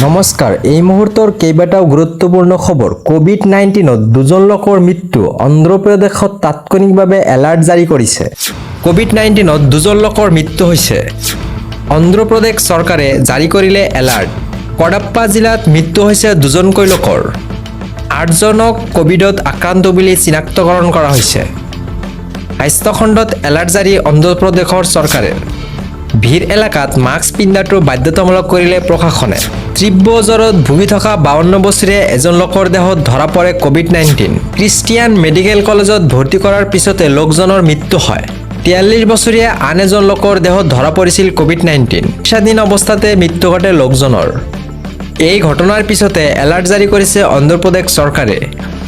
নমস্কাৰ, এই মুহূৰ্তৰ কেইবাটাও গুৰুত্বপূৰ্ণ খবৰ। কোভিড-19ত দুজন লোকৰ মৃত্যু। অন্ধ্ৰপ্ৰদেশত তাৎক্ষণিকভাৱে এলাৰ্ট জাৰি কৰিছে। কোভিড-19ত দুজন লোকৰ মৃত্যু হৈছে। অন্ধ্ৰপ্ৰদেশ চৰকাৰে জাৰি কৰিলে এলাৰ্ট। কডাপ্পা জিলাত মৃত্যু হৈছে দুজনকৈ লোকৰ। 8জনক কোভিডত আক্ৰান্ত বুলি চিনাক্তকৰণ কৰা হৈছে। স্বাস্থ্য খণ্ডত এলাৰ্ট জাৰি অন্ধ্ৰপ্ৰদেশৰ চৰকাৰে। ভিৰ এলেকাত মাস্ক পিন্ধাটো বাধ্যতামূলক কৰিলে প্ৰশাসনে। তীব্ৰ জ্বৰত ভুগি থকা 52 বছৰীয়া এজন লোকৰ দেহত ধৰা পৰে কোভিড-19। খ্ৰীষ্টিয়ান মেডিকেল কলেজত ভৰ্তি কৰাৰ পিছতে লোকজনৰ মৃত্যু হয়। 43 বছৰীয়া আন এজন লোকৰ দেহত ধৰা পৰিছিল কোভিড-19। চিকিৎসাধীন অৱস্থাতে মৃত্যু ঘটে লোকজনৰ। এই ঘটনাৰ পিছতে এলাৰ্ট জাৰি কৰিছে অন্ধ্ৰপ্ৰদেশ চৰকাৰে।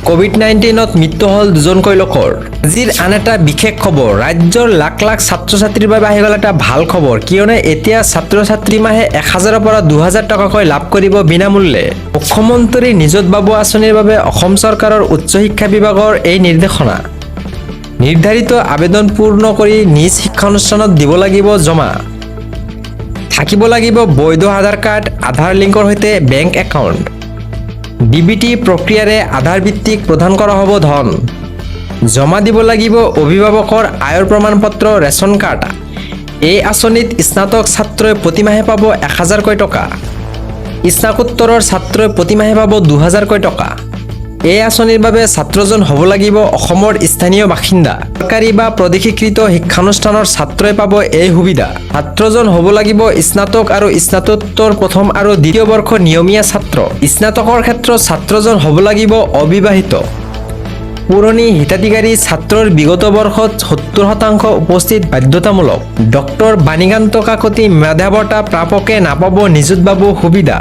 কোভিড-19ত মৃত্যু হ'ল দুজনকৈ লোকৰ। আজিৰ আন এটা বিশেষ খবৰ, ৰাজ্যৰ লাখ লাখ ছাত্ৰ ছাত্ৰীৰ বাবে আহি গ'ল এটা ভাল খবৰ, কিয়নো এতিয়া ছাত্ৰ ছাত্ৰী মাহে 1000ৰ পৰা 2000 টকাকৈ লাভ কৰিব বিনামূল্যে। মুখ্যমন্ত্ৰী নিযুত বাবু আঁচনিৰ বাবে অসম চৰকাৰৰ উচ্চ শিক্ষা বিভাগৰ এই নিৰ্দেশনা। নিৰ্ধাৰিত আবেদন পূৰ্ণ কৰি নিজ শিক্ষানুষ্ঠানত দিব লাগিব জমা। থাকিব লাগিব বৈধ আধাৰ কাৰ্ড, আধাৰ লিংকৰ সৈতে বেংক একাউণ্ট। ডিবিটি প্ৰক্ৰিয়াৰে আধাৰ ভিত্তিক প্ৰদান কৰা হ'ব ধন। জমা দিব লাগিব অভিভাৱকৰ আয়ৰ প্ৰমাণপত্ৰ, ৰেচন কাৰ্ড। এই আঁচনিত স্নাতক ছাত্ৰই প্ৰতিমাহে পাব 1000কৈ টকা। স্নাতকোত্তৰৰ ছাত্ৰই প্ৰতিমাহে পাব 2000কৈ টকা। এই আঁচনিৰ বাবে ছাত্ৰজন হ'ব লাগিব অসমৰ স্থানীয় বাসিন্দা। চৰকাৰী বা প্ৰদেশীকৃত শিক্ষানুষ্ঠানৰ ছাত্ৰই পাব এই সুবিধা। ছাত্ৰজন হ'ব লাগিব স্নাতক আৰু স্নাতকোত্তৰ প্ৰথম আৰু দ্বিতীয় বৰ্ষ নিয়মীয়া ছাত্ৰ। স্নাতকৰ ক্ষেত্ৰত ছাত্ৰজন হ'ব লাগিব অবিবাহিত। পুৰণি হিতাধিকাৰী ছাত্ৰৰ বিগত বৰ্ষত 70% উপস্থিত বাধ্যতামূলক। ডক্টৰ বাণীকান্ত কাকতি মেধা বঁটা প্ৰাপকে নাপাব নিযুত বাবু সুবিধা।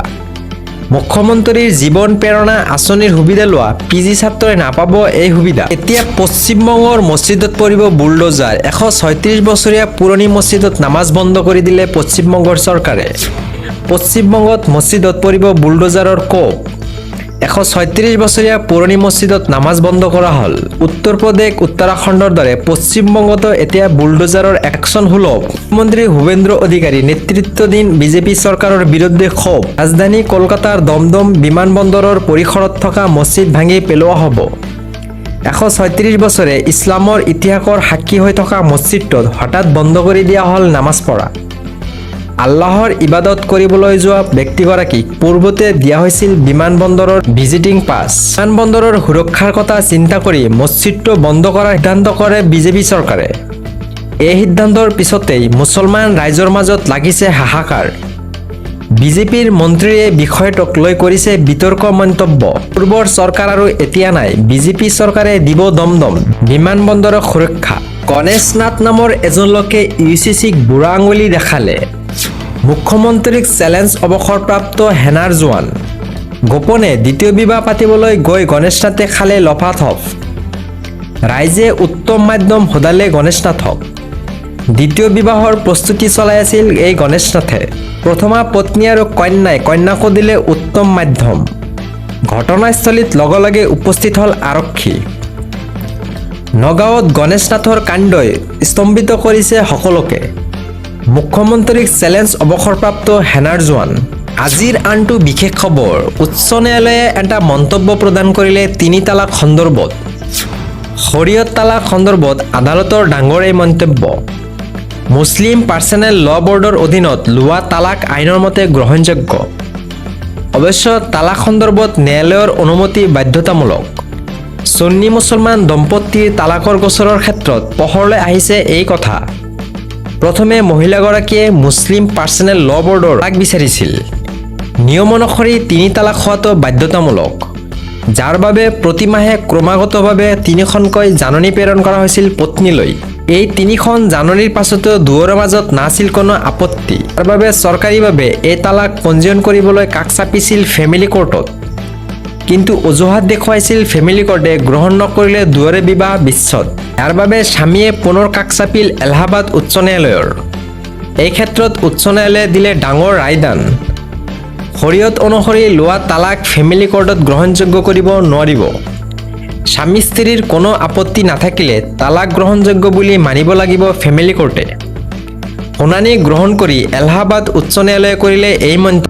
মুখ্যমন্ত্ৰীৰ জীৱন প্ৰেৰণা আঁচনিৰ সুবিধা লোৱা PG ছাত্ৰই নাপাব এই সুবিধা। এতিয়া পশ্চিমবংগৰ মছজিদত পৰিব বুলডোজাৰ। 136 বছৰীয়া পুৰণি মছজিদত নামাজ বন্ধ কৰি দিলে পশ্চিমবংগৰ চৰকাৰে। পশ্চিমবংগত মছজিদত পৰিব বুলডোজাৰৰ কোব। 136 বছৰীয়া পুৰণি মছজিদত নামাজ বন্ধ কৰা হ'ল। উত্তৰ প্ৰদেশ, উত্তৰাখণ্ডৰ দৰে পশ্চিমবংগতো এতিয়া বুলডোজাৰৰ একশ্যন সুলভ। মুখ্যমন্ত্ৰী ভূপেন্দ্ৰ অধিকাৰী নেতৃত্বাধীন বিজেপি চৰকাৰৰ বিৰুদ্ধে ক্ষোভ। ৰাজধানী কলকাতাৰ দমদম বিমানবন্দৰৰ পৰিসৰত থকা মছজিদ ভাঙি পেলোৱা হ'ব। 136 বছৰে ইছলামৰ ইতিহাসৰ সাক্ষী হৈ থকা মছজিদটোত হঠাৎ বন্ধ কৰি দিয়া হ'ল নামাজ পঢ়া। আল্লাহৰ ইবাদত কৰিবলৈ যোৱা ব্যক্তিগৰাকীক পূৰ্বতে দিয়া হৈছিল বিমানবন্দৰৰ ভিজিটিং পাছ। বিমানবন্দৰৰ সুৰক্ষাৰ কথা চিন্তা কৰি মছজিদটো বন্ধ কৰাৰ সিদ্ধান্ত কৰে বিজেপি চৰকাৰে। এই সিদ্ধান্তৰ পিছতেই মুছলমান ৰাইজৰ মাজত লাগিছে হাহাকাৰ। বিজেপিৰ মন্ত্ৰীয়ে বিষয়টোক লৈ কৰিছে বিতৰ্ক মন্তব্য। পূৰ্বৰ চৰকাৰ আৰু এতিয়া নাই, বিজেপি চৰকাৰে দিব দমদম বিমানবন্দৰৰ সুৰক্ষা। গণেশ নাথ নামৰ এজন লোকে UCCক বুঢ়া আঙুলি দেখালে। মুখ্যমন্ত্ৰীক চেলেঞ্জ অৱসৰপ্ৰাপ্ত সেনাৰ জোৱান। গোপনে দ্বিতীয় বিবাহ পাতিবলৈ গৈ গণেশ নাথে খালে লফাথপ। ৰাইজে উত্তম মাধ্যম সোধালে গণেশ নাথক। দ্বিতীয় বিবাহৰ প্ৰস্তুতি চলাই আছিল এই গণেশ নাথে। প্ৰথমা পত্নী আৰু কন্যাকো দিলে উত্তম মাধ্যম। ঘটনাস্থলীত লগে লগে উপস্থিত হ'ল আৰক্ষী। নগাঁৱত গণেশ নাথৰ কাণ্ডই স্তম্ভিত কৰিছে সকলোকে। মুখ্যমন্ত্ৰীক চেলেঞ্জ অৱসৰপ্ৰাপ্ত সেনাৰ জোৱান। আজিৰ আনটো বিশেষ খবৰ, উচ্চ ন্যায়ালয়ে এটা মন্তব্য প্ৰদান কৰিলে 3 তালাক সন্দৰ্ভত। শৰীয়ত তালাক সন্দৰ্ভত আদালতৰ ডাঙৰ এই মন্তব্য। মুছলিম পাৰ্চনেল ল' বৰ্ডৰ অধীনত লোৱা তালাক আইনৰ মতে গ্ৰহণযোগ্য। অৱশ্য তালাক সন্দৰ্ভত ন্যায়ালয়ৰ অনুমতি বাধ্যতামূলক। সুন্নী মুছলমান দম্পতীৰ তালাকৰ গোচৰৰ ক্ষেত্ৰত পোহৰলৈ আহিছে এই কথা। প্ৰথমে মহিলাগৰাকীয়ে মুছলিম পাৰ্চনেল ল' বৰ্ডৰ তালাক বিচাৰিছিল। নিয়ম অনুসৰি 3 তালাক হোৱাটো বাধ্যতামূলক, যাৰ বাবে প্ৰতিমাহে ক্ৰমাগতভাৱে 3খনকৈ জাননী প্ৰেৰণ কৰা হৈছিল পত্নীলৈ। এই 3খন জাননীৰ পাছতো দুয়োৰে মাজত নাছিল কোনো আপত্তি। তাৰ বাবে চৰকাৰীভাৱে এই তালাক পঞ্জীয়ন কৰিবলৈ কাষ চাপিছিল ফেমিলি কোৰ্টত। কিন্তু অজুহাত দেখুৱাইছিল ফেমিলি কোৰ্টে গ্ৰহণ নকৰিলে দুয়োৰে বিবাহ বিচ্ছেদ। ইয়াৰ বাবে স্বামীয়ে পুনৰ কাষ চাপিল এলাহাবাদ উচ্চ ন্যায়ালয়ৰ। এই ক্ষেত্ৰত উচ্চ ন্যায়ালয়ে দিলে ডাঙৰ ৰায়দান। শৰীয়ত অনুসৰি লোৱা তালাক ফেমিলি কোৰ্টত গ্ৰহণযোগ্য কৰিব নোৱাৰিব। স্বামী স্ত্ৰীৰ কোনো আপত্তি নাথাকিলে তালাক গ্ৰহণযোগ্য বুলি মানিব লাগিব ফেমিলি কোৰ্টে। শুনানি গ্ৰহণ কৰি এলাহাবাদ উচ্চ ন্যায়ালয়ে কৰিলে এই মন্তব্য।